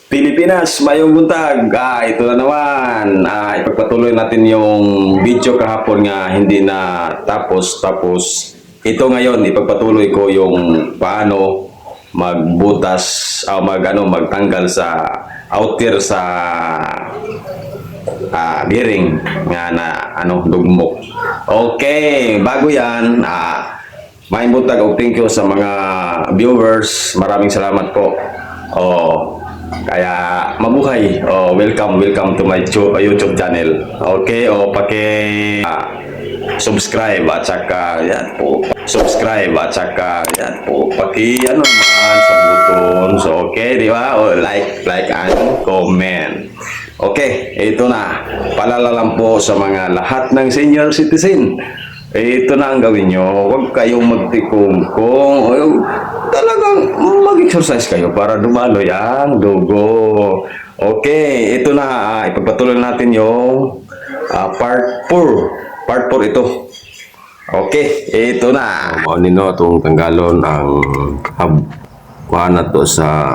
Pilipinas, mayong buntag. Ito na naman. Ipagpatuloy natin yung video kahapon nga hindi na tapos. Tapos, ito ngayon, ipagpatuloy ko yung paano magbutas, magtanggal sa outer sa bearing nga na dugmok. Okay, bago yan, may buntag og thank you sa mga viewers. Maraming salamat po. Kaya mabuhay. Welcome to my YouTube channel. Okay, subscribe at saka yan po. Subscribe at saka yan po. Naman sa button. So okay, di ba? Like and comment. Okay, ito na. Palala lang po sa mga lahat ng senior citizen. Ito na ang gawin nyo. Huwag kayong magtikong-kong. Talagang mag-exercise kayo para dumalo yung dugo. Okay, ito na. Ipagpatuloy natin yung part 4. Part 4 ito. Okay, ito na. Nino itong tanggalon ang kuha na to sa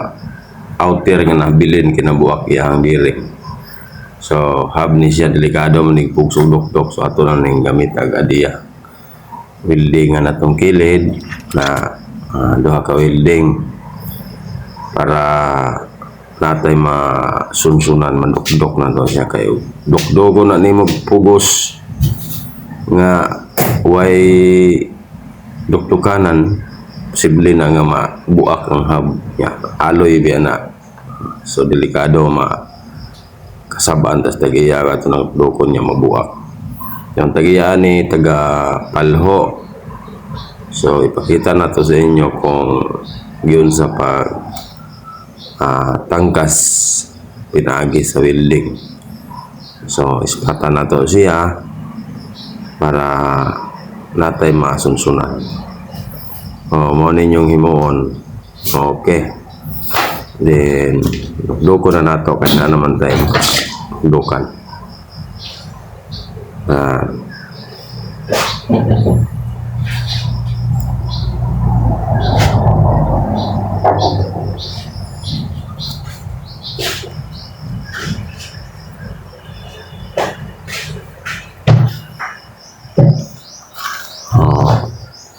outer nga nabilin kinabuak yung bearing. So, hub ni siya delikado manig pugsog dok-dok. So, ato na ning gamit ag-adiya. Welding na itong kilid na duha ka welding para natay masunsunan mandok-dok na to siya kayo. Dok-dogo na ni magpugos nga way doktukanan posible na nga mabuak ang hub niya. Aloy biya na. So, delikado kasabaan tas tagiya ka ito ng dokon niya mabuak. Yung tagiya ni taga Palho. So ipakita na to sa inyo kung yun sa tangkas pinagi sa welding. So ispata na to siya para natay masunsunan. Mo ninyong himuon. Okay. Then doko na nato kaya na naman tayo dukan.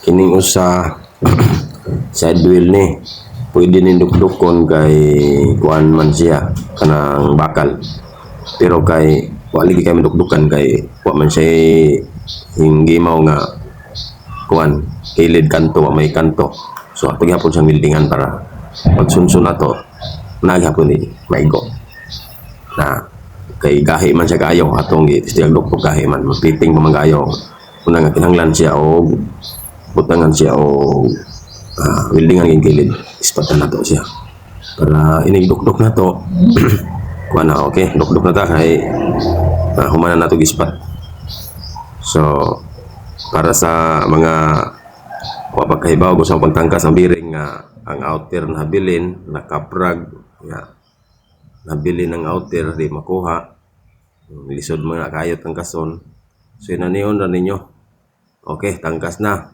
Kining usa side wheel ni pwede nindukdukon kay kuan man siya kanang bakal, pero kay wali kay mandukdukan kay wa man siya hindi mao nga kuan kilid kanto may kanto. So pag hapon sa weldingan para pagsunsun nato naghapon ni maigo na kay gahi man siya kayo atong gitistiyag dukduk gahi man mapiting pa man kayo una nga kinahanglan siya o butangan siya o weldingan yung kilid ispatan na to siya para inigdukduk na to kuha na okay dukduk na ta kay humana na to gispat. So para sa mga wapagkahibaw gusto ang pagtangkas ng bearing nga ang outer na habilin nakaprag nga nabilin ng outer di makuha lisod mga kayo tangkason. So inaniyon na ninyo. Okay, tangkas na.